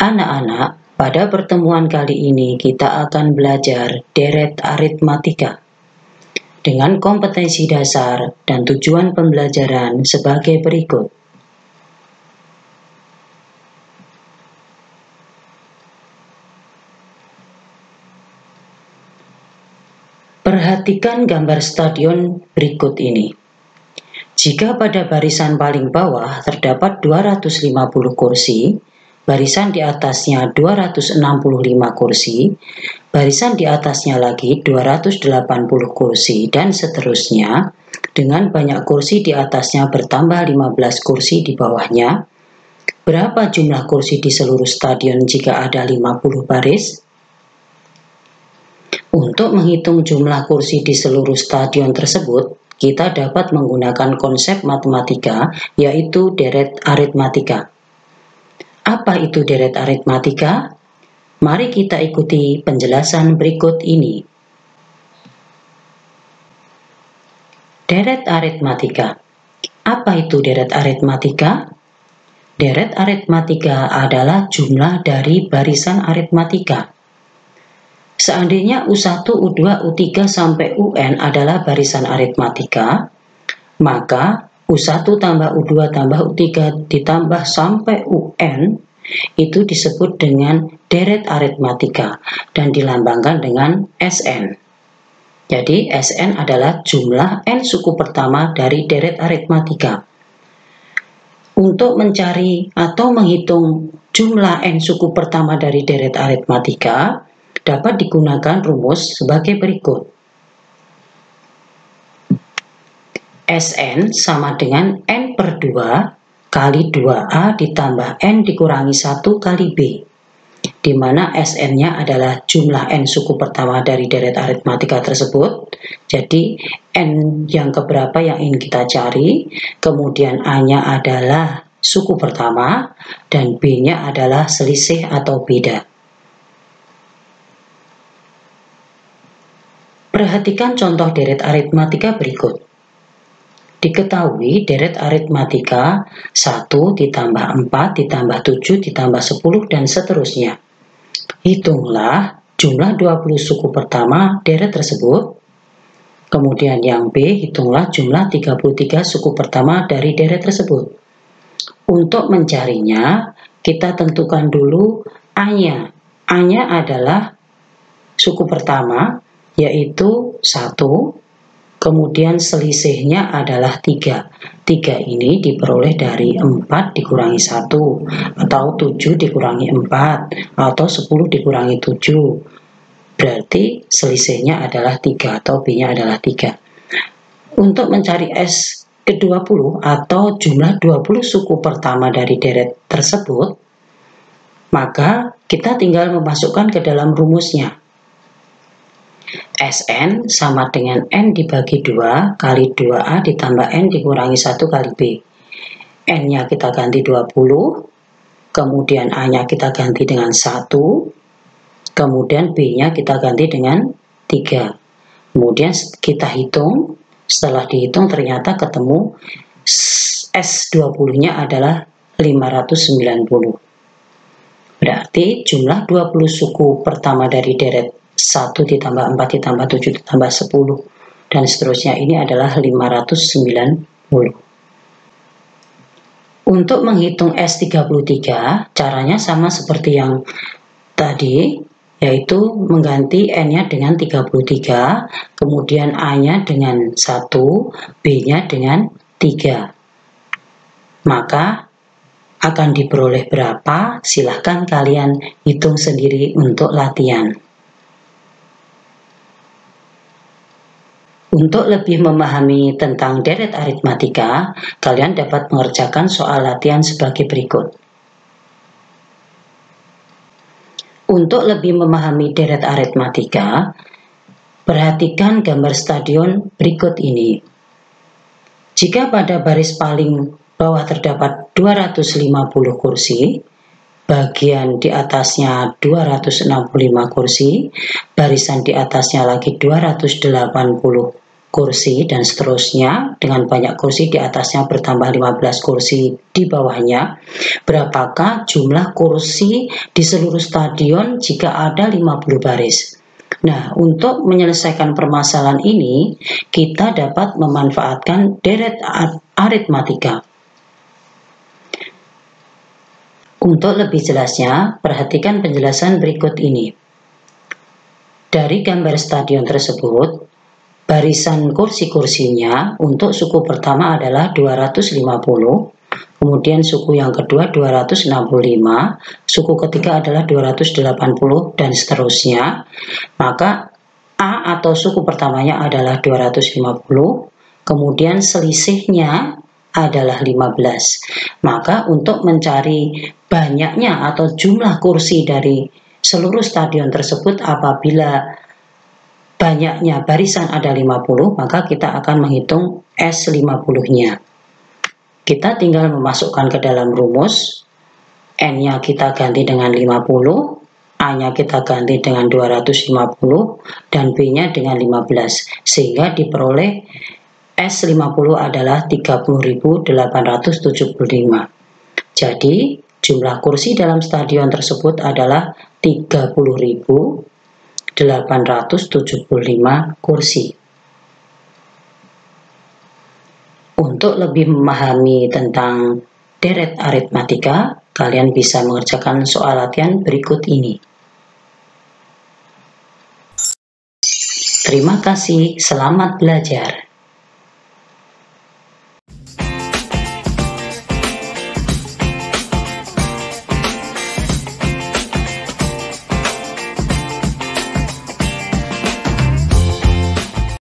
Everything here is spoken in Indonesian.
Anak-anak, pada pertemuan kali ini kita akan belajar deret aritmatika dengan kompetensi dasar dan tujuan pembelajaran sebagai berikut. Perhatikan gambar stadion berikut ini. Jika pada barisan paling bawah terdapat 250 kursi, barisan di atasnya 265 kursi, barisan di atasnya lagi 280 kursi, dan seterusnya, dengan banyak kursi di atasnya bertambah 15 kursi di bawahnya. Berapa jumlah kursi di seluruh stadion jika ada 50 baris? Untuk menghitung jumlah kursi di seluruh stadion tersebut, kita dapat menggunakan konsep matematika, yaitu deret aritmatika. Apa itu deret aritmatika? Mari kita ikuti penjelasan berikut ini. Deret aritmatika. Apa itu deret aritmatika? Deret aritmatika adalah jumlah dari barisan aritmatika. Seandainya U1, U2, U3 sampai UN adalah barisan aritmatika, maka U1 tambah U2 tambah U3 ditambah sampai UN itu disebut dengan deret aritmatika dan dilambangkan dengan SN. Jadi SN adalah jumlah N suku pertama dari deret aritmatika. Untuk mencari atau menghitung jumlah N suku pertama dari deret aritmatika, dapat digunakan rumus sebagai berikut. Sn sama dengan N per 2 kali 2A ditambah N dikurangi 1 kali B, di mana Sn-nya adalah jumlah N suku pertama dari deret aritmatika tersebut. Jadi N yang keberapa yang ingin kita cari, kemudian A-nya adalah suku pertama, dan B-nya adalah selisih atau beda. Perhatikan contoh deret aritmatika berikut. Diketahui deret aritmatika 1 ditambah 4 ditambah 7 ditambah 10 dan seterusnya. Hitunglah jumlah 20 suku pertama deret tersebut. Kemudian yang B, hitunglah jumlah 33 suku pertama dari deret tersebut. Untuk mencarinya, kita tentukan dulu A-nya. A-nya adalah suku pertama, yaitu 1, kemudian selisihnya adalah 3. 3 ini diperoleh dari 4 dikurangi 1, atau 7 dikurangi 4, atau 10 dikurangi 7. Berarti selisihnya adalah 3, atau B-nya adalah 3. Untuk mencari S ke-20 atau jumlah 20 suku pertama dari deret tersebut, maka kita tinggal memasukkan ke dalam rumusnya. Sn sama dengan N dibagi 2 kali 2A ditambah N dikurangi 1 kali B. N-nya kita ganti 20, kemudian A-nya kita ganti dengan 1, kemudian B-nya kita ganti dengan 3. Kemudian kita hitung, setelah dihitung ternyata ketemu S20-nya adalah 590. Berarti jumlah 20 suku pertama dari deret 1 ditambah 4 ditambah 7 ditambah 10 dan seterusnya ini adalah 590. Untuk menghitung S33, caranya sama seperti yang tadi, yaitu mengganti N-nya dengan 33, kemudian A-nya dengan 1, B-nya dengan 3. Maka akan diperoleh berapa? Silahkan kalian hitung sendiri untuk latihan. Untuk lebih memahami tentang deret aritmatika, kalian dapat mengerjakan soal latihan sebagai berikut. Untuk lebih memahami deret aritmatika, perhatikan gambar stadion berikut ini. Jika pada baris paling bawah terdapat 250 kursi, bagian di atasnya 265 kursi, barisan di atasnya lagi 280 kursi dan seterusnya, dengan banyak kursi di atasnya bertambah 15 kursi di bawahnya. Berapakah jumlah kursi di seluruh stadion jika ada 50 baris? Nah, untuk menyelesaikan permasalahan ini, kita dapat memanfaatkan deret aritmatika. Untuk lebih jelasnya, perhatikan penjelasan berikut ini. Dari gambar stadion tersebut, barisan kursi-kursinya untuk suku pertama adalah 250, kemudian suku yang kedua 265, suku ketiga adalah 280, dan seterusnya. Maka A atau suku pertamanya adalah 250, kemudian selisihnya adalah 15. Maka untuk mencari banyaknya atau jumlah kursi dari seluruh stadion tersebut, apabila banyaknya barisan ada 50, maka kita akan menghitung S50-nya. Kita tinggal memasukkan ke dalam rumus, N-nya kita ganti dengan 50, A-nya kita ganti dengan 250, dan B-nya dengan 15, sehingga diperoleh S50 adalah 30.875. Jadi, jumlah kursi dalam stadion tersebut adalah 30.875 kursi. Untuk lebih memahami tentang deret aritmatika, kalian bisa mengerjakan soal latihan berikut ini. Terima kasih, selamat belajar.